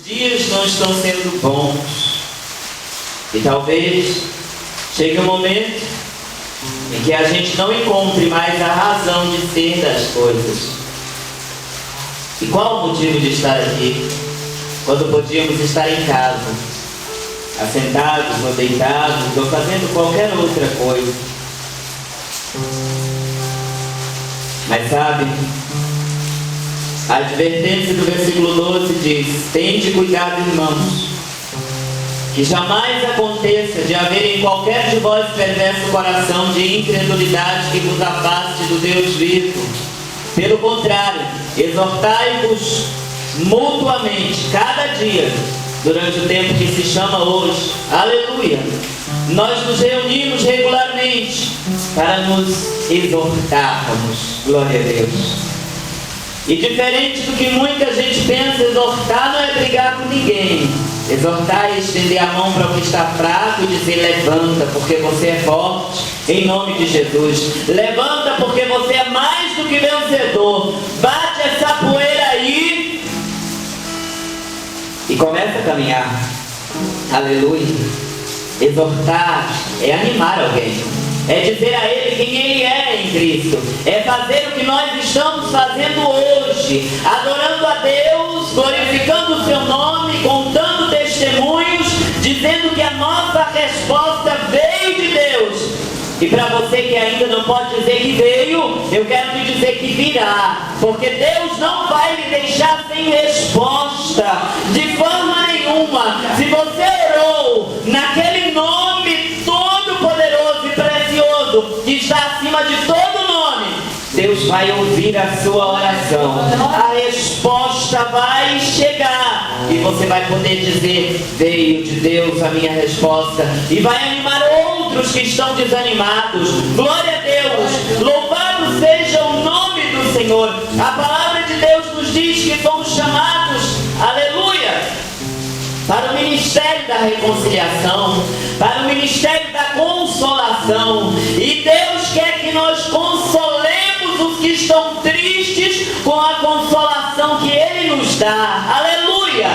dias não estão sendo bons. E talvez chegue um momento em que a gente não encontre mais a razão de ser das coisas. E qual o motivo de estar aqui, quando podíamos estar em casa, assentados ou deitados, ou fazendo qualquer outra coisa? Mas sabe, a advertência do versículo 12 diz: tende cuidado, irmãos, que jamais aconteça de haver em qualquer de vós perverso coração de incredulidade que vos afaste do Deus vivo. Pelo contrário, exortai-vos mutuamente cada dia, durante o tempo que se chama hoje. Aleluia! Nós nos reunimos regularmente para nos exortarmos. Glória a Deus. E diferente do que muita gente pensa, exortar não é brigar com ninguém. Exortar é estender a mão para o que está fraco e dizer: levanta, porque você é forte, em nome de Jesus. Levanta, porque você é mais do que vencedor. Bate essa poeira aí e começa a caminhar. Aleluia. Exortar é animar alguém, é dizer a ele quem ele é em Cristo, é fazer o que nós estamos fazendo hoje, adorando a Deus, glorificando o seu nome, contando testemunhos, dizendo que a nossa resposta veio de Deus. E para você que ainda não pode dizer que veio, eu quero te dizer que virá, porque Deus não vai lhe deixar sem resposta, de forma nenhuma. Se você orou naquele nome todo poderoso e precioso, que está acima de todo nome, Deus vai ouvir a sua oração, a resposta vai chegar, e você vai poder dizer: veio de Deus a minha resposta, e vai animar outros que estão desanimados. Glória a Deus, louvado seja o nome do Senhor. A palavra de Deus nos diz que somos chamados, aleluia, para o ministério da reconciliação, para o ministério da consolação. E Deus quer que nós consolemos os que estão tristes com a consolação que Ele nos dá. Aleluia!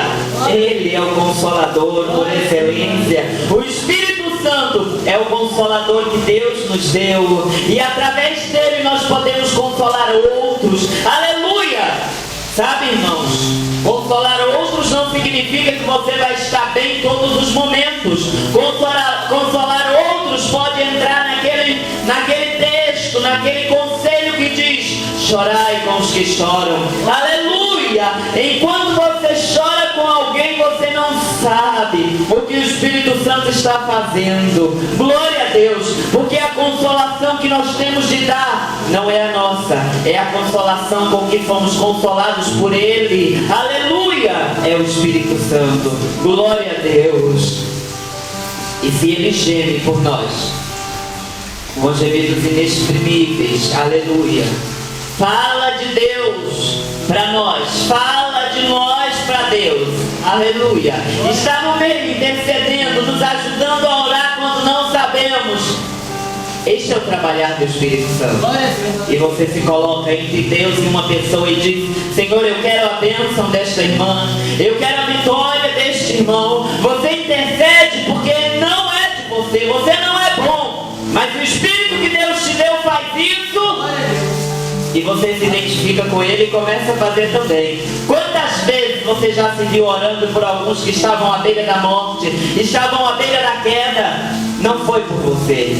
Ele é o Consolador por excelência. O Espírito Santo é o Consolador que Deus nos deu, e através dele nós podemos consolar outros. Aleluia! Sabe, irmãos, consolar outros não significa que você vai estar bem em todos os momentos. Consolar outros pode entrar naquele texto, naquele conselho que diz: chorai com os que choram. Aleluia! Enquanto você chora com alguém, você não sabe o que o Espírito Santo está fazendo. Glória a Deus, porque a consolação que nós temos de dar não é a nossa, é a consolação com que fomos consolados por Ele. Aleluia! É o Espírito Santo. Glória a Deus. E se Ele geme por nós com gemidos inexprimíveis, aleluia, fala de Deus para nós, fala de nós para Deus, aleluia, está no meio intercedendo, nos ajudando a orar quando não sabemos. Este é o trabalhar do Espírito Santo. E você se coloca entre Deus e uma pessoa e diz: Senhor, eu quero a bênção desta irmã, eu quero a vitória deste irmão. Você intercede porque não é de você, você não é bom, mas o Espírito que Deus te deu faz isso, e você se identifica com ele e começa a fazer também. Quantas vezes você já se viu orando por alguns que estavam à beira da morte, estavam à beira da queda? Não foi por você.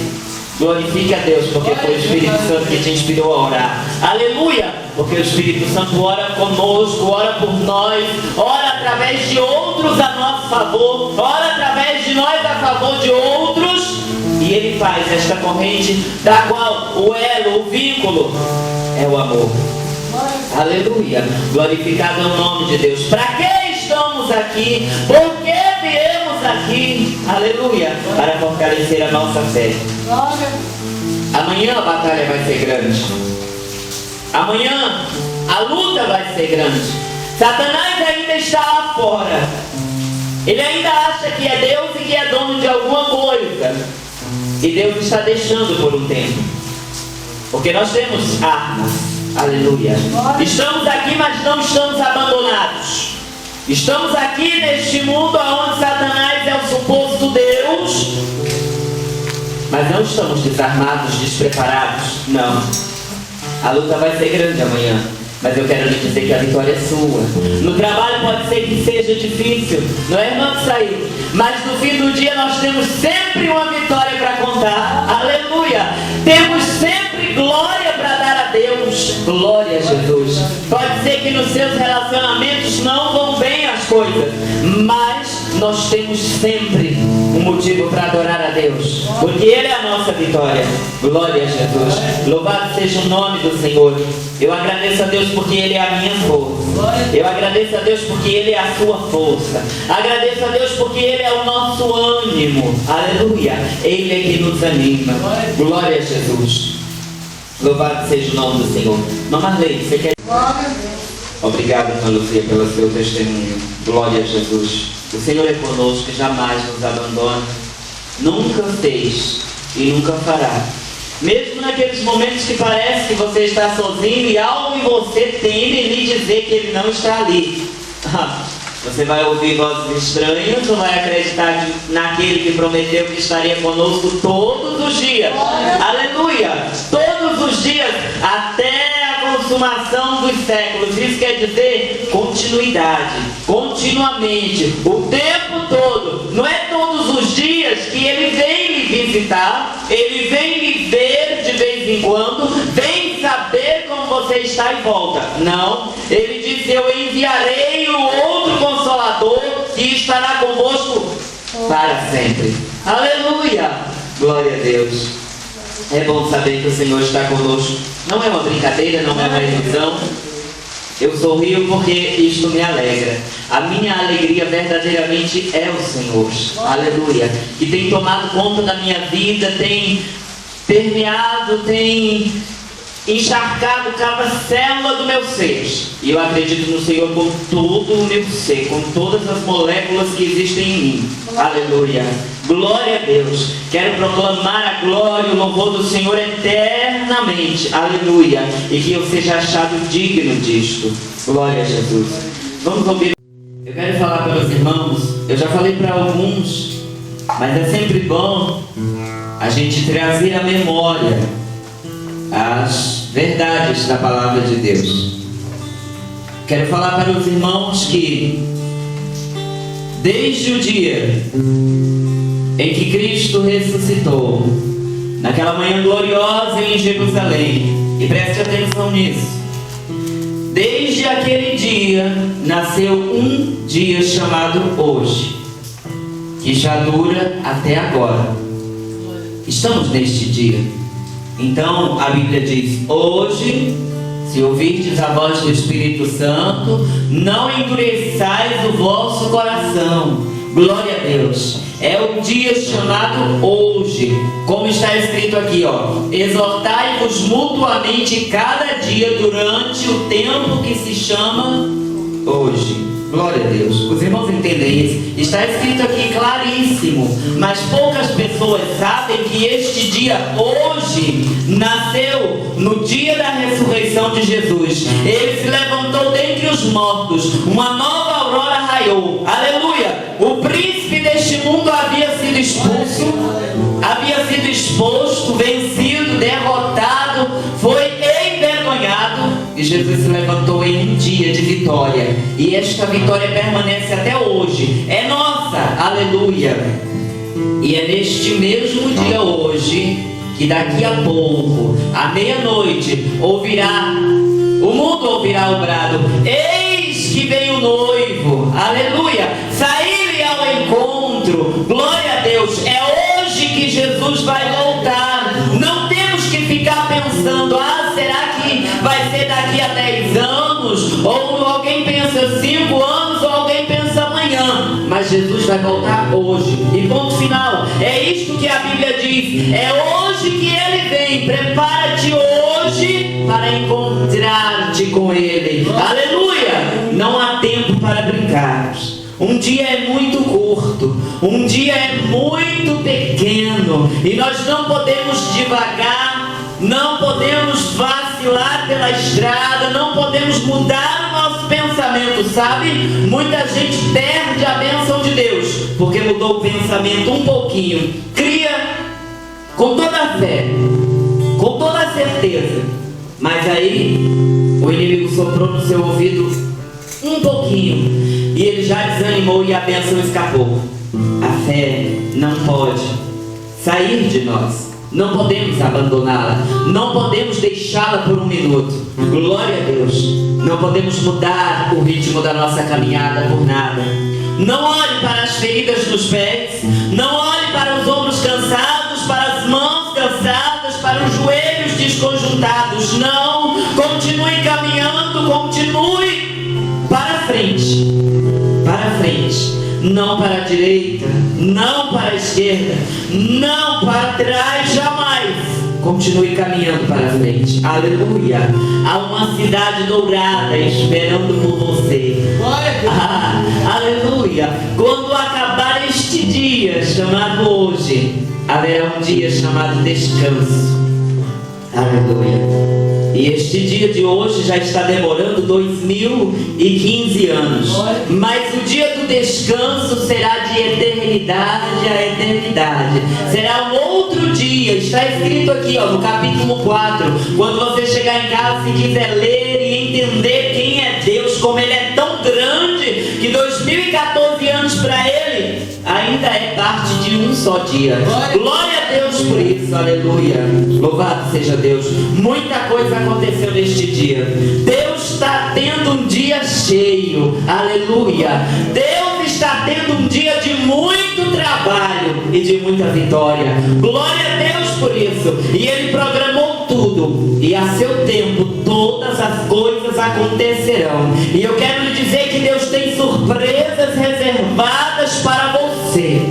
Glorifique a Deus, porque foi o Espírito Santo que te inspirou a orar. Aleluia! Porque o Espírito Santo ora conosco, ora por nós, ora através de outros a nosso favor, ora através de nós a favor de outros, e Ele faz esta corrente, da qual o elo, o vínculo, é o amor. Aleluia! Glorificado é o nome de Deus. Para que estamos aqui? Por que viemos aqui? Aleluia! Para fortalecer a nossa fé. Amanhã a batalha vai ser grande. Amanhã a luta vai ser grande. Satanás ainda está lá fora. Ele ainda acha que é Deus e que é dono de alguma coisa. E Deus está deixando por um tempo, porque nós temos armas. Aleluia. Estamos aqui, mas não estamos abandonados. Estamos aqui neste mundo onde Satanás é o suposto Deus, mas não estamos desarmados, despreparados. Não. A luta vai ser grande amanhã, mas eu quero lhe dizer que a vitória é sua. No trabalho pode ser que seja difícil, não é, irmão, que saiu, mas no fim do dia nós temos sempre uma vitória para contar. Aleluia! Temos sempre glória para dar a Deus. Glória a Jesus. Pode ser que nos seus relacionamentos não vão bem as coisas, mas nós temos sempre um motivo para adorar a Deus, porque Ele é a nossa vitória. Glória a Jesus. Louvado seja o nome do Senhor. Eu agradeço a Deus porque Ele é a minha força. Eu agradeço a Deus porque Ele é a sua força. Agradeço a Deus porque Ele é o nosso ânimo. Aleluia. Ele é que nos anima. Glória a Jesus. Louvado seja o nome do Senhor. Marley, você quer... Obrigado, irmã Lucia, pelo seu testemunho. Glória a Jesus. O Senhor é conosco e jamais nos abandona. Nunca fez e nunca fará. Mesmo naqueles momentos que parece que você está sozinho e algo em você teme lhe dizer que Ele não está ali. Você vai ouvir vozes estranhas ou vai acreditar naquele que prometeu que estaria conosco todos os dias? Aleluia! Todos os dias, até a consumação dos séculos. Isso quer dizer continuidade, continuamente, o tempo todo. Não é todos os dias que Ele vem lhe visitar, Ele vem lhe ver de vez em quando, vem saber como você está e volta. Não, Ele diz: eu enviarei o outro Consolador que estará convosco para sempre. Aleluia! Glória a Deus. É bom saber que o Senhor está conosco. Não é uma brincadeira, não é uma ilusão. Eu sorrio porque isto me alegra. A minha alegria verdadeiramente é o Senhor. Aleluia. Que tem tomado conta da minha vida, tem permeado, tem encharcado cada célula do meu ser. E eu acredito no Senhor com todo o meu ser, com todas as moléculas que existem em mim. Aleluia. Glória a Deus. Quero proclamar a glória e o louvor do Senhor eternamente. Aleluia. E que eu seja achado digno disto. Glória a Jesus. Vamos ouvir. Eu quero falar para os irmãos. Eu já falei para alguns, mas é sempre bom a gente trazer à memória as verdades da palavra de Deus. Quero falar para os irmãos que desde o dia em que Cristo ressuscitou, naquela manhã gloriosa em Jerusalém, e preste atenção nisso, desde aquele dia nasceu um dia chamado hoje, que já dura até agora. Estamos neste dia. Então a Bíblia diz: hoje, se ouvirdes a voz do Espírito Santo, não endureçais o vosso coração. Glória a Deus. É o dia chamado hoje, como está escrito aqui, ó: exortai-vos mutuamente cada dia durante o tempo que se chama hoje. Glória a Deus. Os irmãos entendem isso? Está escrito aqui claríssimo, mas poucas pessoas sabem que este dia hoje nasceu no dia da ressurreição de Jesus. Ele se levantou dentre os mortos, uma nova aurora raiou. Aleluia! O príncipe deste mundo havia sido expulso, havia sido exposto, vencido, derrotado, foi envergonhado, e Jesus se levantou em um dia de vitória, e esta vitória permanece até hoje, é nossa. Aleluia! E é neste mesmo dia hoje que daqui a pouco, à meia-noite, o mundo ouvirá o brado: eis que vem o noivo. Aleluia! Sair ao encontro. Glória a Deus. É hoje que Jesus vai voltar. Não temos que ficar pensando: será que vai ser daqui a 10 anos? Ou alguém pensa 5 anos, ou alguém pensa amanhã. Mas Jesus vai voltar hoje. E ponto final. É isto que a Bíblia diz. É hoje que Ele vem. Prepara-te hoje para encontrar-te com Ele. Aleluia! Não há tempo para brincar. Um dia é muito curto, um dia é muito pequeno, e nós não podemos divagar Não podemos vacilar pela estrada, não podemos mudar o nosso pensamento, sabe? Muita gente perde a bênção de Deus porque mudou o pensamento um pouquinho. Cria com toda a fé, com toda a certeza, mas aí o inimigo soprou no seu ouvido um pouquinho e ele já desanimou e a bênção escapou. A fé não pode sair de nós. Não podemos abandoná-la, não podemos deixá-la por um minuto. Glória a Deus. Não podemos mudar o ritmo da nossa caminhada por nada. Não olhe para as feridas dos pés, não olhe para os ombros cansados, para as mãos cansadas, para os joelhos desconjuntados. Não, continue caminhando, continue para frente, para frente. Não para a direita, não para a esquerda, não para trás, jamais. Continue caminhando para frente. Aleluia. Há uma cidade dourada esperando por você. Aleluia. Quando acabar este dia chamado hoje, haverá um dia chamado descanso. Aleluia. E este dia de hoje já está demorando 2015 anos. Mas o dia do descanso será de eternidade a eternidade. Será um outro dia. Está escrito aqui, no capítulo 4. Quando você chegar em casa e quiser ler e entender quem é Deus, como Ele é tão grande, que 2014 anos para Ele ainda é parte de um só dia. Glória a Deus por isso, aleluia. Louvado seja Deus. Muita coisa aconteceu neste dia. Deus está tendo um dia cheio, aleluia. Deus está tendo um dia de muito trabalho e de muita vitória. Glória a Deus por isso. E Ele programou tudo, e a seu tempo todas as coisas acontecerão. E eu quero lhe dizer que Deus tem surpresas reservadas para você.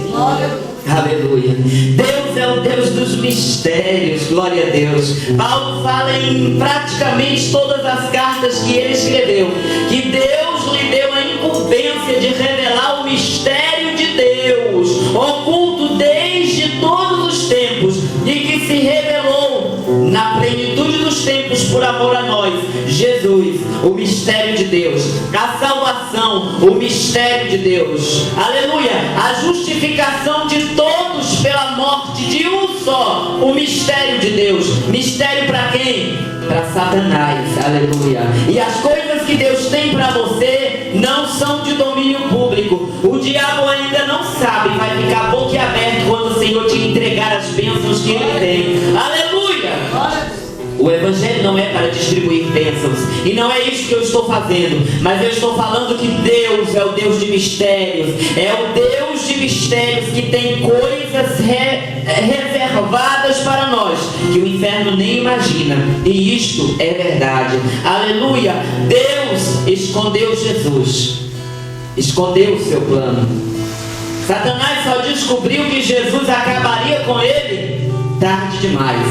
Aleluia. Deus é o Deus dos mistérios. Glória a Deus. Paulo fala em praticamente todas as cartas que ele escreveu que Deus lhe deu a incumbência de revelar o mistério de Deus, oculto desde todos os tempos, e que se revelou na plenitude dos tempos por amor a nós. Jesus, o mistério de Deus. A salvação, o mistério de Deus. Aleluia. A justificação de todos pela morte de um só. O mistério de Deus. Mistério para quem? Para Satanás. Aleluia. E as coisas que Deus tem para você não são de domínio público. O diabo ainda não sabe. Vai ficar boquiaberto quando o Senhor te entregar as bênçãos que Ele tem. Aleluia. O Evangelho não é para distribuir bênçãos. E não é isso que eu estou fazendo. Mas eu estou falando que Deus é o Deus de mistérios. É o Deus de mistérios que tem coisas reservadas para nós que o inferno nem imagina. E isto é verdade. Aleluia. Deus escondeu Jesus. Escondeu o seu plano. Satanás só descobriu que Jesus acabaria com ele tarde demais.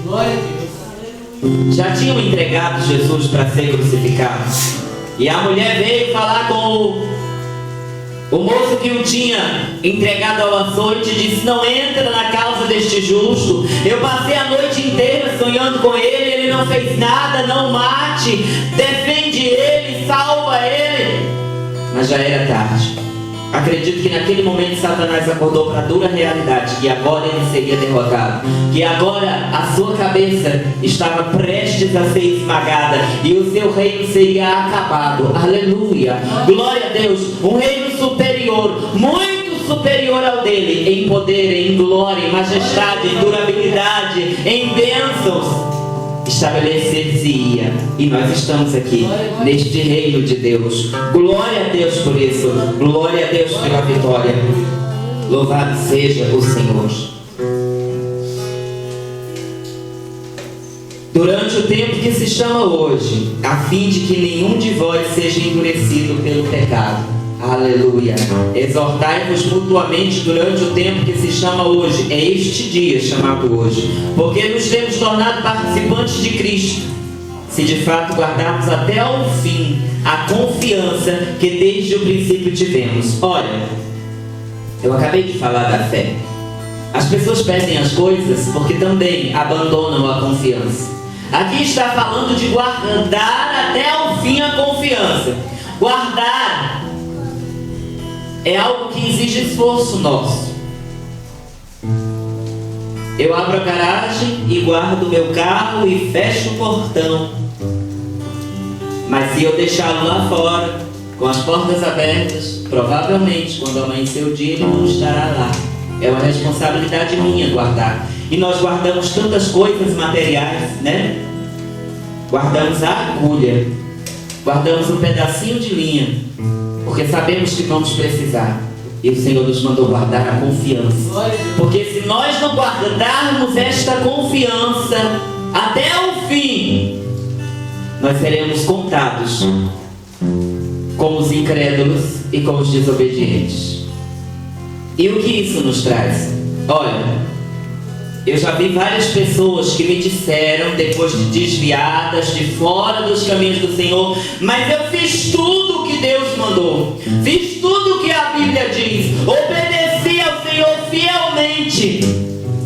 Glória a Deus. Já tinham entregado Jesus para ser crucificado. E a mulher veio falar com o moço que o tinha entregado ao açoite e disse: não entra na causa deste justo. Eu passei a noite inteira sonhando com ele, ele não fez nada, não mate, defende ele, salva ele. Mas já era tarde. Acredito que naquele momento Satanás acordou para a dura realidade que agora ele seria derrotado, que agora a sua cabeça estava prestes a ser esmagada e o seu reino seria acabado. Aleluia, glória a Deus. Um reino superior, muito superior ao dele, em poder, em glória, em majestade, em durabilidade, em bênçãos, estabelecer-se-ia. E nós estamos aqui neste reino de Deus. Glória a Deus por isso. Glória a Deus pela vitória. Louvado seja o Senhor. Durante o tempo que se chama hoje, a fim de que nenhum de vós seja endurecido pelo pecado. Aleluia. Exortai-vos mutuamente durante o tempo que se chama hoje. É este dia chamado hoje, porque nos temos tornado participantes de Cristo, se de fato guardarmos até ao fim a confiança que desde o princípio tivemos. Olha, eu acabei de falar da fé. As pessoas perdem as coisas porque também abandonam a confiança. Aqui está falando de guardar até o fim a confiança. Guardar é algo que exige esforço nosso. Eu abro a garagem e guardo o meu carro e fecho o portão. Mas se eu deixá-lo lá fora, com as portas abertas, provavelmente quando amanhecer o dia ele não estará lá. É uma responsabilidade minha guardar. E nós guardamos tantas coisas materiais, né? Guardamos a agulha, guardamos um pedacinho de linha, porque sabemos que vamos precisar. E o Senhor nos mandou guardar a confiança. Porque se nós não guardarmos esta confiança até o fim, nós seremos contados com os incrédulos e com os desobedientes. E o que isso nos traz? Olha, eu já vi várias pessoas que me disseram, depois de desviadas, de fora dos caminhos do Senhor, mas eu fiz tudo o que Deus mandou, fiz tudo o que a Bíblia diz, obedeci ao Senhor fielmente,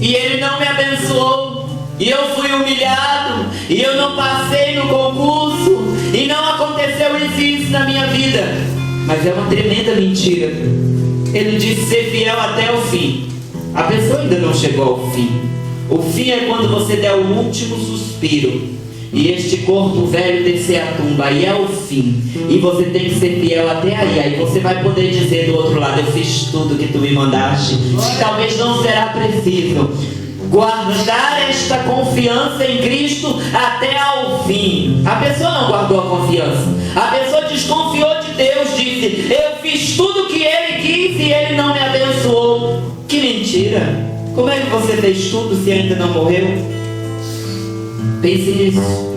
e Ele não me abençoou, e eu fui humilhado, e eu não passei no concurso, e não aconteceu isso na minha vida. Mas é uma tremenda mentira. Ele disse ser fiel até o fim. A pessoa ainda não chegou ao fim. O fim é quando você der o último suspiro e este corpo velho descer a tumba. Aí é o fim. E você tem que ser fiel até aí. Aí você vai poder dizer do outro lado: eu fiz tudo que tu me mandaste. Talvez não será preciso guardar esta confiança em Cristo até ao fim. A pessoa não guardou a confiança. A pessoa desconfiou de Deus, disse: eu fiz tudo o que Ele quis e Ele não me abençoou. Que mentira! Como é que você fez tudo se ainda não morreu? Pense nisso.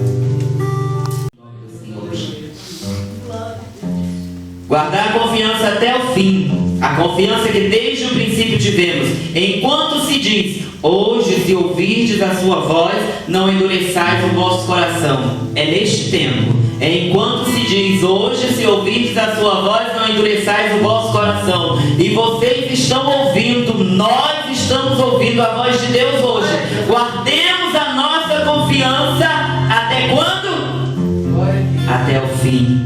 Guardar a confiança até o fim. A confiança que desde o princípio tivemos. Enquanto se diz: hoje, se ouvirdes a sua voz, não endureçais o vosso coração. É neste tempo. Enquanto se diz: hoje, se ouvirdes a sua voz, não endureçais o vosso coração. E vocês estão ouvindo, nós estamos ouvindo a voz de Deus hoje. Guardemos a nossa confiança até quando? Até o fim.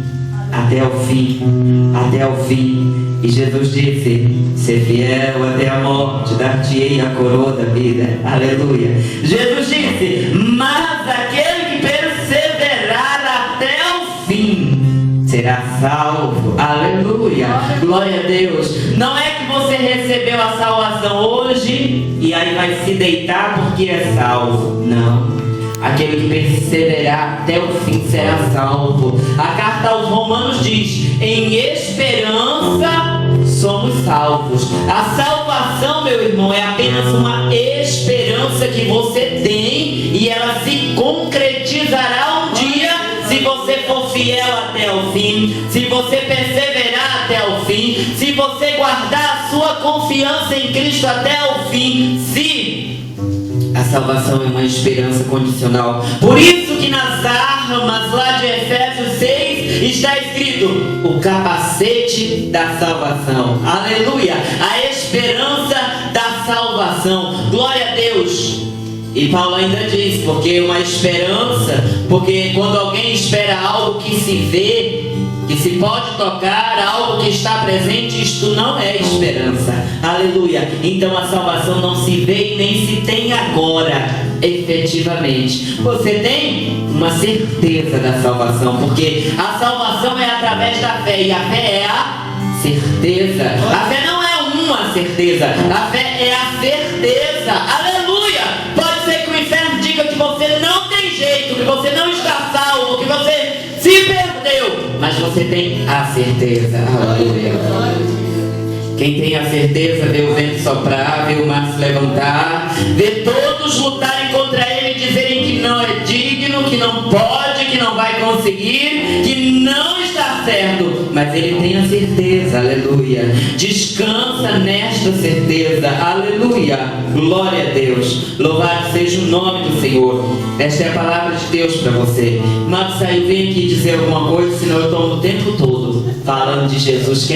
Até o fim. Até o fim. E Jesus disse: ser fiel até a morte, dar-te-ei a coroa da vida. Aleluia. Jesus disse: mas aquele que perseverar até o fim será salvo. Aleluia. Glória a Deus. Não é que você recebeu a salvação hoje e aí vai se deitar porque é salvo. Não. Aquele que perseverar até o fim será salvo. A carta aos Romanos diz: em esperança somos salvos. A salvação, meu irmão, é apenas uma esperança que você tem e ela se concretizará um dia se você for fiel até o fim, se você perseverar até o fim, se você guardar a sua confiança em Cristo até o fim. Se a salvação é uma esperança condicional. Por isso que nas armas lá de Efésios 6 está escrito: o capacete da salvação. Aleluia. A esperança da salvação. Glória a Deus. E Paulo ainda diz: porque uma esperança, porque quando alguém espera algo que se vê, que se pode tocar, algo que está presente, isto não é esperança. Aleluia. Então a salvação não se vê e nem se tem agora, efetivamente. Você tem uma certeza da salvação, porque a salvação é através da fé, e a fé é a certeza. A fé não é uma certeza, a fé é a certeza. Aleluia. Pode ser que o inferno diga que você não tem jeito, que você não está salvo, que você se perdeu, mas você tem a certeza. Aleluia. Quem tem a certeza vê o vento soprar, vê o mar se levantar, vê todos lutarem contra ele e dizerem que não é digno, que não pode, que não vai conseguir, que não está certo, mas ele tem a certeza. Aleluia. Descansa nesta certeza. Aleluia. Glória a Deus. Louvado seja o nome do Senhor. Esta é a palavra de Deus para você. Mas saiu, vem aqui dizer alguma coisa, senão eu estou o tempo todo falando de Jesus.